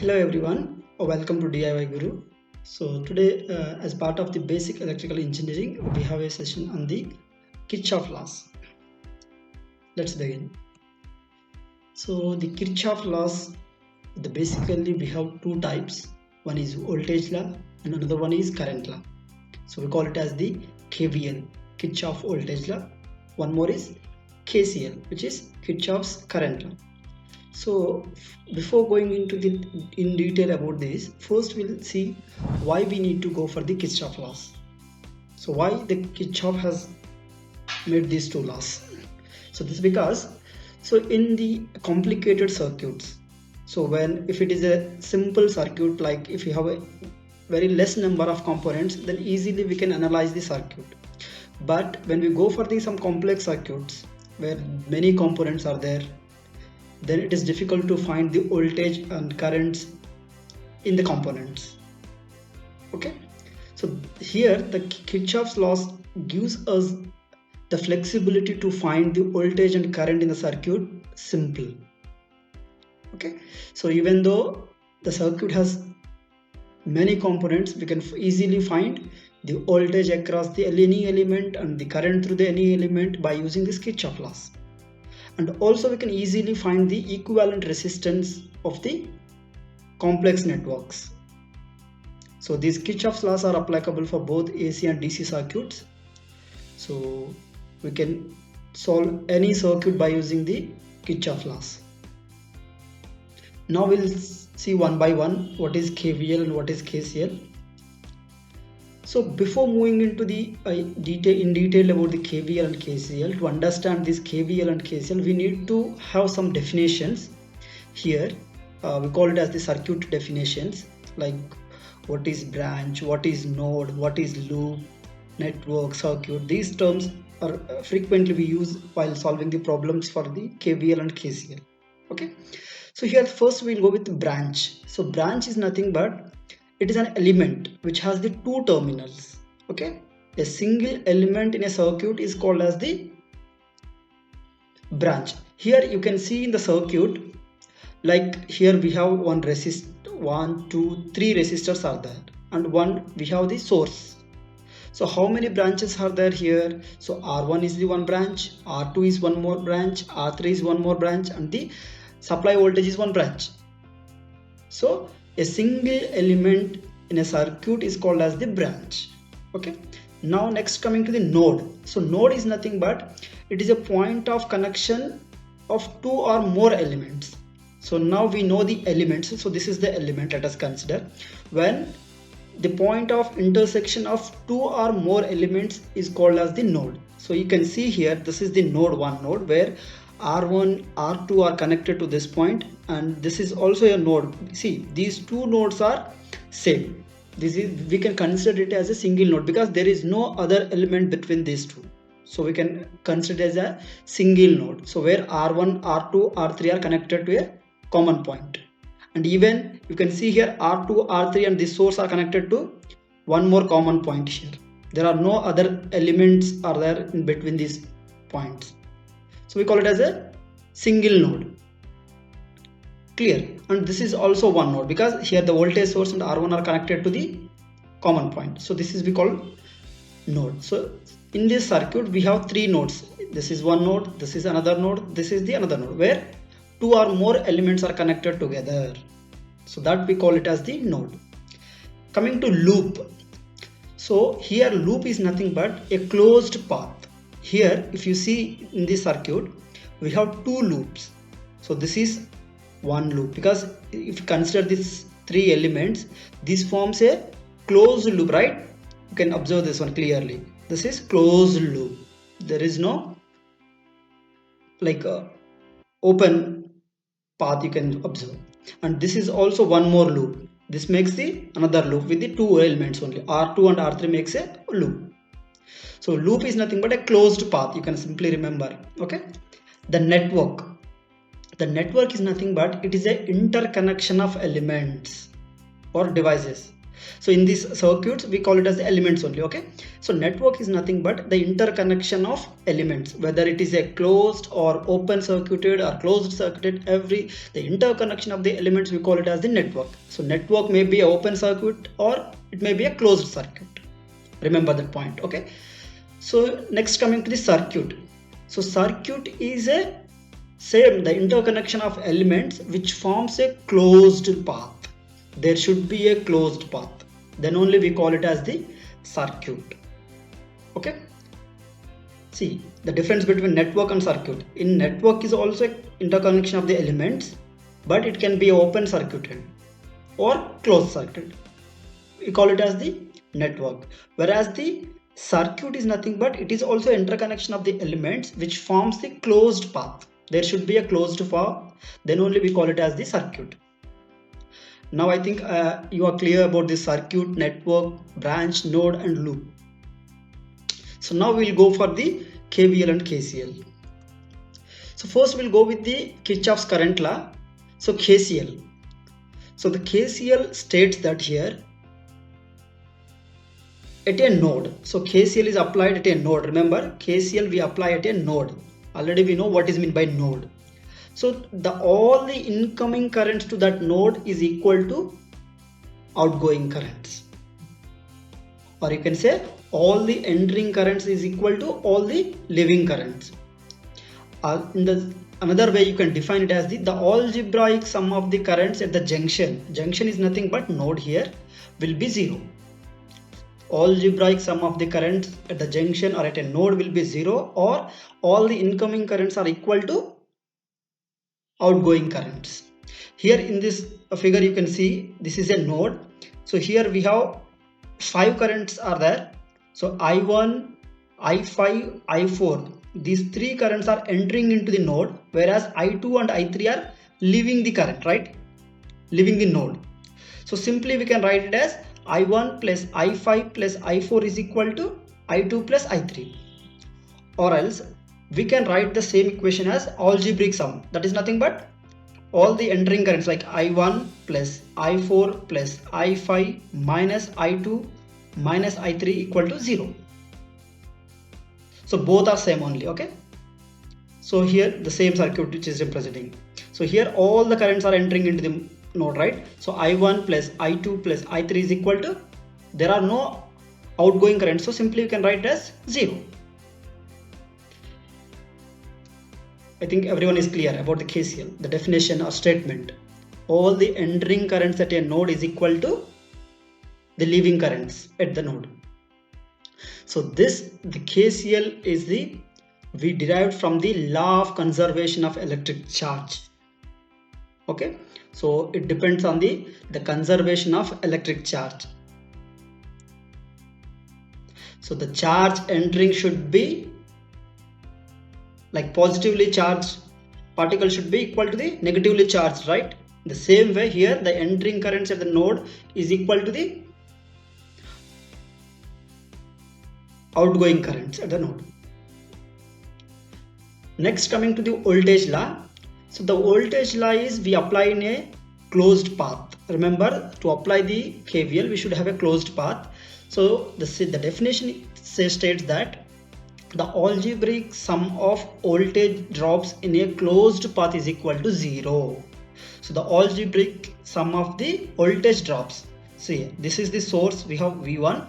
Hello everyone, welcome to DIYguru. So today, as part of the basic electrical engineering, we have a session on the Kirchhoff laws. Let's begin. So the Kirchhoff laws, basically we have two types. One is voltage law and another one is current law. So we call it as the KVL, Kirchhoff voltage law. One more is KCL, which is Kirchhoff's current law. So before going into in detail about this, first we'll see why we need to go for the Kirchhoff laws. So why the Kirchhoff has made these two laws. So this is because, so in the complicated circuits, so if it is a simple circuit, like if you have a very less number of components, then easily we can analyze the circuit. But when we go for some complex circuits where many components are there, then it is difficult to find the voltage and currents in the components. Okay, so here the Kirchhoff's laws gives us the flexibility to find the voltage and current in the circuit simple. Okay, so even though the circuit has many components, we can easily find the voltage across the any element and the current through the any element by using this Kirchhoff laws. And also we can easily find the equivalent resistance of the complex networks. So these Kirchhoff's laws are applicable for both AC and DC circuits. So we can solve any circuit by using the Kirchhoff laws. Now we'll see one by one what is KVL and what is KCL. So before moving into the detail about the KVL and KCL, to understand this KVL and KCL, we need to have some definitions. Here we call it as the circuit definitions, like what is branch, what is node, what is loop, network, circuit. These terms are frequently we use while solving the problems for the KVL and KCL. Okay, so here first we'll go with branch. So branch is nothing but it is an element which has the two terminals. Okay, a single element in a circuit is called as the branch. Here you can see in the circuit, like here we have one, two, three resistors are there, and one we have the source. So how many branches are there here? So R1 is the one branch, R2 is one more branch, R3 is one more branch, and the supply voltage is one branch. So a single element in a circuit is called as the branch. Okay, now next coming to the node. So node is nothing but it is a point of connection of two or more elements. So now we know the elements. So this is the element, let us consider when the point of intersection of two or more elements is called as the node. So you can see here, this is the node 1 node where R1, R2 are connected to this point, and this is also a node. See, these two nodes are same. This is, we can consider it as a single node because there is no other element between these two. So we can consider it as a single node. So where R1, R2, R3 are connected to a common point. And even you can see here R2, R3 and this source are connected to one more common point here. There are no other elements are there in between these points. So we call it as a single node. Clear? And this is also one node because here the voltage source and R1 are connected to the common point. So this is we call node. So in this circuit we have three nodes. This is one node, this is another node, this is the another node where two or more elements are connected together. So that we call it as the node. Coming to loop. So here loop is nothing but a closed path. Here if you see in this circuit we have two loops. So this is one loop because if you consider these three elements, this forms a closed loop, right? You can observe this one clearly. This is closed loop. There is no like open path you can observe. And this is also one more loop. This makes the another loop with the two elements only. R2 and R3 makes a loop. So loop is nothing but a closed path. You can simply remember. Okay. The network. The network is nothing but it is an interconnection of elements or devices. So in these circuits we call it as the elements only. Okay, so network is nothing but the interconnection of elements, whether it is a closed or open circuited or closed circuited, the interconnection of the elements we call it as the network. So network may be an open circuit or it may be a closed circuit. Remember that point. Okay, so next coming to the circuit. So circuit is a the interconnection of elements which forms a closed path. There should be a closed path, then only we call it as the circuit. Okay, see the difference between network and circuit. In network is also interconnection of the elements, but it can be open circuited or closed circuit. We call it as the network, whereas the circuit is nothing but it is also interconnection of the elements which forms the closed path. There should be a closed path, then only we call it as the circuit. Now I think you are clear about the circuit, network, branch, node and loop. So now we'll go for the KVL and KCL. So first we'll go with the Kirchhoff's current law. So KCL. So the KCL states that here at a node. So KCL is applied at a node. Remember, KCL we apply at a node. Already we know what is meant by node. So all the incoming currents to that node is equal to outgoing currents, or you can say all the entering currents is equal to all the leaving currents. Another way you can define it as the algebraic sum of the currents at the junction. Junction is nothing but node here will be 0. Algebraic sum of the currents at the junction or at a node will be 0, or all the incoming currents are equal to outgoing currents. Here in this figure you can see this is a node. So here we have 5 currents are there. So I1, I5, I4, these 3 currents are entering into the node, whereas I2 and I3 are leaving the current, right? Leaving the node. So simply we can write it as I1 plus I5 plus I4 is equal to I2 plus I3, or else we can write the same equation as algebraic sum. That is nothing but all the entering currents like I1 plus I4 plus I5 minus I2 minus I3 equal to 0. So both are same only. Okay, so here the same circuit which is representing. So here all the currents are entering into the node, right? So I1 plus I2 plus I3 is equal to, there are no outgoing currents, so simply you can write it as 0. I think everyone is clear about the KCL, the definition or statement. All the entering currents at a node is equal to the leaving currents at the node. So the KCL is we derived from the law of conservation of electric charge. Okay, so it depends on the conservation of electric charge. So the charge entering should be like positively charged particle should be equal to the negatively charged, right? The same way here the entering currents at the node is equal to the outgoing currents at the node. Next, coming to the voltage law. So the voltage law is we apply in a closed path. Remember, to apply the KVL we should have a closed path. So the definition states that the algebraic sum of voltage drops in a closed path is equal to 0. So the algebraic sum of the voltage drops. See, this is the source, we have V1,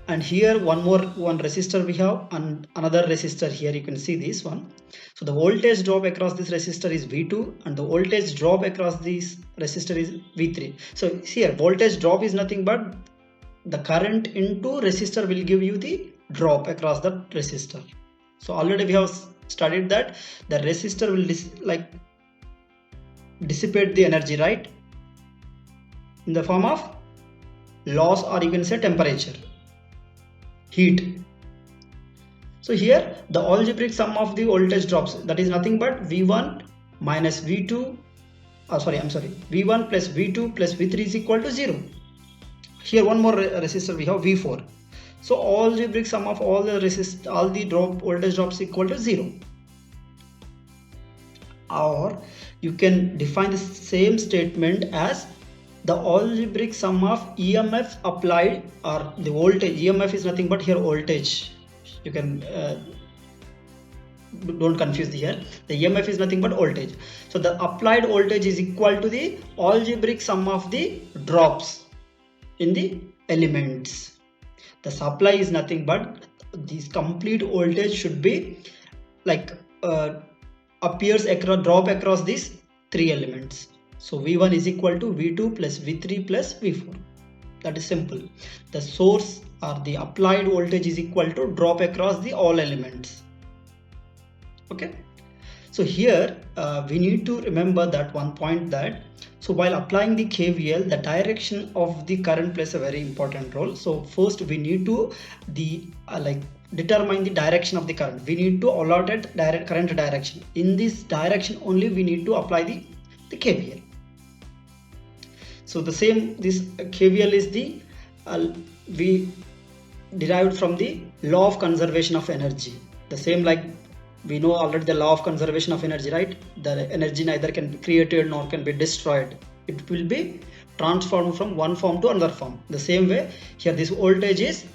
and here one resistor we have, and another resistor here, you can see this one. So the voltage drop across this resistor is V2 and the voltage drop across this resistor is V3. So here voltage drop is nothing but the current into resistor will give you the drop across the resistor. So already we have studied that the resistor will dissipate the energy, right, in the form of loss, or you can say temperature, heat. So here the algebraic sum of the voltage drops, that is nothing but V1 minus V2, V1 plus V2 plus V3 is equal to 0. Here one more resistor we have V4. So algebraic sum of all the voltage drops equal to 0. Or you can define the same statement as the algebraic sum of EMF applied, or the voltage. EMF is nothing but here voltage. You can don't confuse here. The EMF is nothing but voltage. So the applied voltage is equal to the algebraic sum of the drops in the elements. The supply is nothing but this complete voltage should be like appears across, drop across these three elements. So V1 is equal to V2 plus V3 plus V4. That is simple. The source or the applied voltage is equal to drop across the all elements. Okay. So here we need to remember that one point, that so while applying the KVL, the direction of the current plays a very important role. So first we need to determine the direction of the current. We need to allotted current direction. In this direction only we need to apply the KVL. So the same, this KVL is the we derived from the law of conservation of energy. The same, like we know already the law of conservation of energy, right? The energy neither can be created nor can be destroyed. It will be transformed from one form to another form. The same way here, this voltage is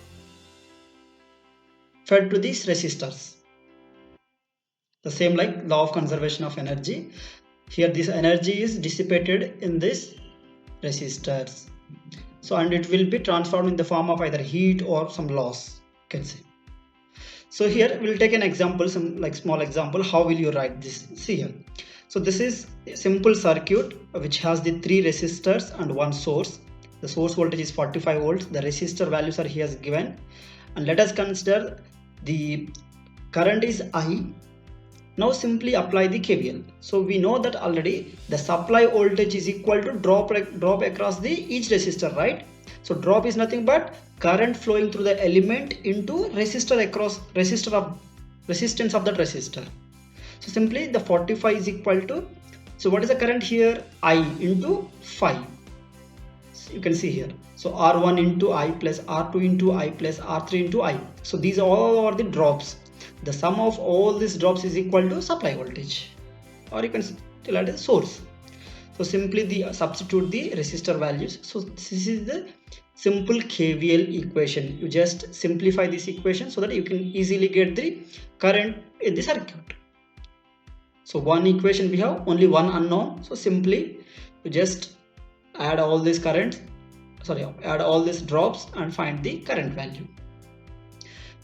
fed to these resistors. The same like law of conservation of energy. Here this energy is dissipated in this resistors. So and it will be transformed in the form of either heat or some loss, you can say. So here we'll take an example, some like small example. How will you write this? See here. So this is a simple circuit which has the three resistors and one source. The source voltage is 45 volts. The resistor values are here given. And let us consider the current is I. Now simply apply the KVL. So we know that already the supply voltage is equal to drop across the each resistor, right? So drop is nothing but current flowing through the element into resistor across resistance of that resistor. So simply the 45 is equal to, so what is the current here? I into 5. So you can see here. So R1 into I plus R2 into I plus R3 into I. So these all are the drops. The sum of all these drops is equal to supply voltage, or you can tell it as source. So simply substitute the resistor values. So this is the simple KVL equation. You just simplify this equation so that you can easily get the current in the circuit. So one equation we have only one unknown. So simply you just add all these currents, add all these drops and find the current value.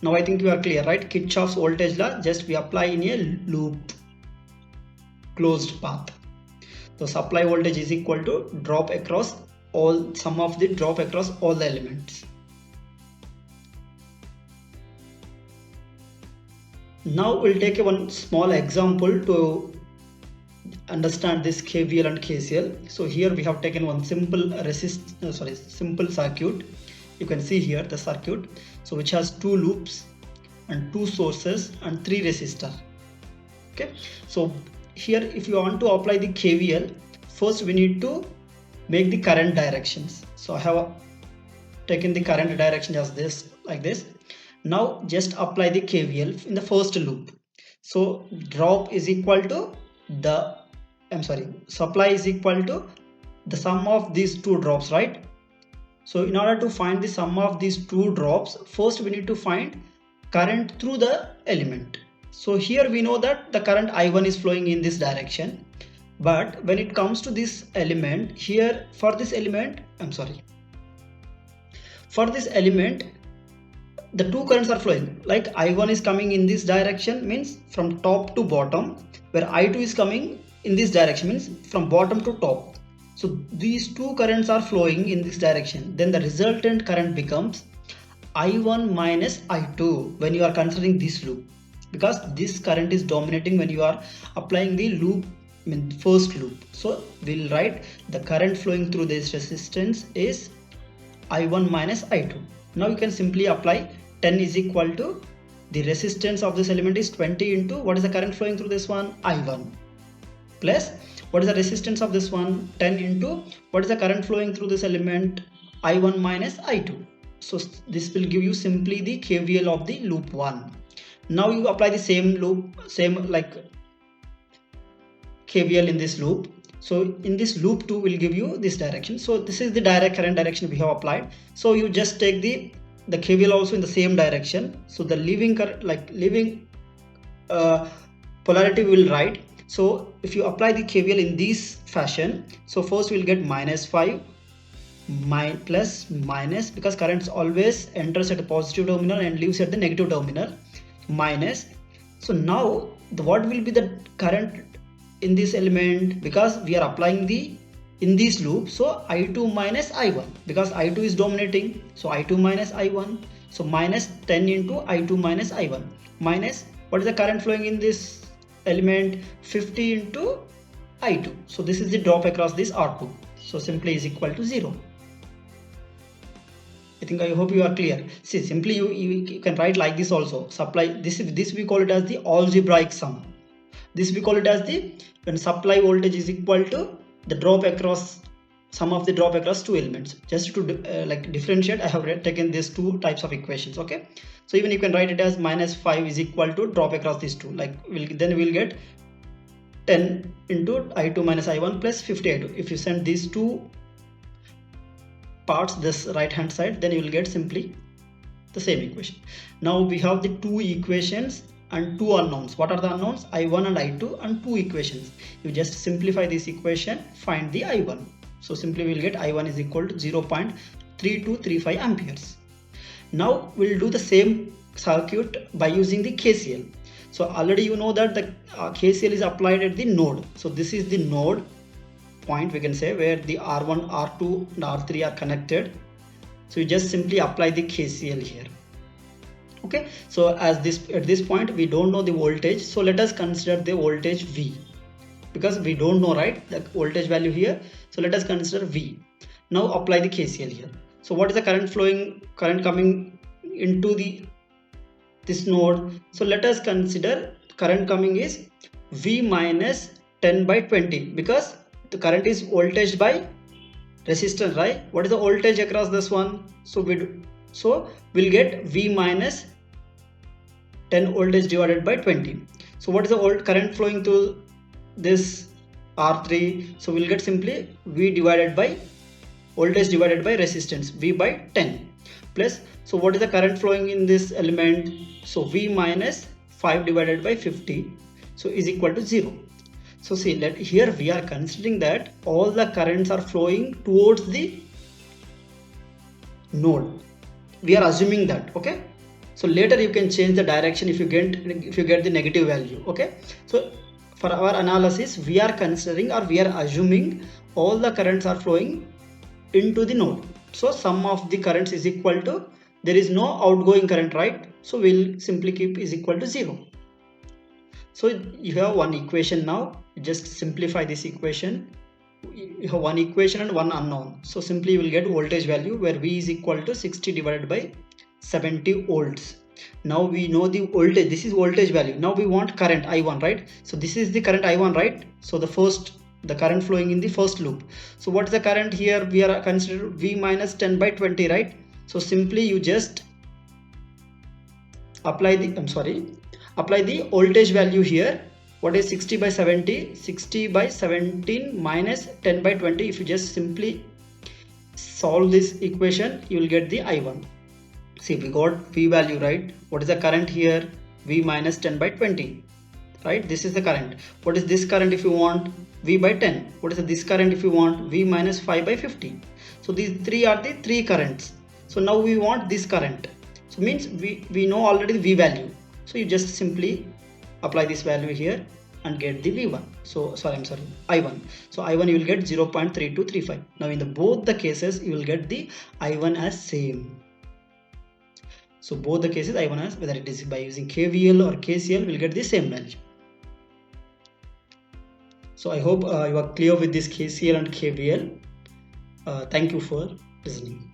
Now I think you are clear, right? Kirchhoff's voltage law, just we apply in a loop, closed path. The supply voltage is equal to drop across all, sum of the drop across all the elements. Now we'll take one small example to understand this KVL and KCL. So here we have taken one simple simple circuit. You can see here the circuit, so which has two loops and two sources and three resistors. Okay, so here if you want to apply the KVL, first we need to make the current directions. So I have taken the current direction as this, like this. Now just apply the KVL in the first loop. So drop is equal to the supply is equal to the sum of these two drops, right? So in order to find the sum of these two drops, first we need to find current through the element. So here we know that the current I1 is flowing in this direction, but when it comes to this element here, for this element the two currents are flowing, like I1 is coming in this direction, means from top to bottom, where I2 is coming in this direction, means from bottom to top. So these two currents are flowing in this direction. Then the resultant current becomes I1 minus I2 when you are considering this loop, because this current is dominating when you are applying the loop, first loop. So we'll write the current flowing through this resistance is I1 minus I2. Now you can simply apply 10 is equal to the resistance of this element is 20 into what is the current flowing through this one, I1, plus what is the resistance of this one, 10 into what is the current flowing through this element, I1 minus I2. So this will give you simply the KVL of the loop 1. Now you apply the same loop, same like KVL in this loop. So in this loop 2 will give you this direction. So this is the direct current direction we have applied. So you just take the KVL also in the same direction. So the leaving polarity will write. So if you apply the KVL in this fashion, so first we'll get -5 plus minus, because currents always enters at a positive terminal and leaves at the negative terminal, minus. So now what will be the current in this element, because we are applying in this loop, so I2 minus I1, because I2 is dominating, so I2 minus I1, so minus 10 into I2 minus I1, minus what is the current flowing in this element, 50 into I2. So this is the drop across this R2, so simply is equal to 0. I hope you are clear. See, simply you can write like this also. Supply this we call it as the algebraic sum. This we call it as when supply voltage is equal to the drop across, sum of the drop across two elements. Just to differentiate, I have taken these two types of equations. Okay, so even you can write it as -5 is equal to drop across these two. Then we'll get 10 into I2 minus I1 plus 50 I2. If you send these two parts this right hand side, then you will get simply the same equation. Now we have the two equations and two unknowns. What are the unknowns? I1 and I2, and two equations. You just simplify this equation, find the I1. So simply we'll get I1 is equal to 0.3235 amperes. Now we'll do the same circuit by using the KCL. So already you know that the KCL is applied at the node. So this is the node point, we can say, where the R1, R2 and R3 are connected. So you just simply apply the KCL here. Okay, so at this point we don't know the voltage, so let us consider the voltage V, because we don't know, right, the voltage value here. So let us consider V. Now apply the KCL here. So what is the current coming into this node? So let us consider current coming is V minus 10 by 20, because the current is voltage by resistance, right? What is the voltage across this one? So we'll get V minus 10 voltage divided by 20. So what is the current flowing through this R3? So we'll get simply V divided by voltage divided by resistance, V by 10, plus, so what is the current flowing in this element? So V minus 5 divided by 50, so is equal to 0. So see, here we are considering that all the currents are flowing towards the node. We are assuming that, okay? So later you can change the direction if you get the negative value, okay? So for our analysis, we are considering, or we are assuming, all the currents are flowing into the node. So sum of the currents is equal to, there is no outgoing current, right? So we'll simply keep is equal to 0. So you have one equation now. Just simplify this equation. You have one equation and one unknown. So simply you will get voltage value, where V is equal to 60 divided by 70 volts. Now we know the voltage. This is voltage value. Now we want current I1, right? So this is the current I1, right? So the current flowing in the first loop. So what is the current here? We are considering V minus 10 by 20, right? So simply you just apply the voltage value here. What is 60 by 70? 60 by 17 minus 10 by 20. If you just simply solve this equation, you will get the I1. See, we got V value, right? What is the current here? V minus 10 by 20, right? This is the current. What is this current if you want? V by 10. What is this current if you want? V minus 5 by 50. So these three are the three currents. So now we want this current. So means we know already the V value. So you just simply apply this value here and get the V1. So I1. So I1 you will get 0.3235. Now in both the cases you will get the I1 as same. So both the cases I1 as, whether it is by using KVL or KCL, will get the same value. So I hope you are clear with this KCL and KVL. Thank you for listening.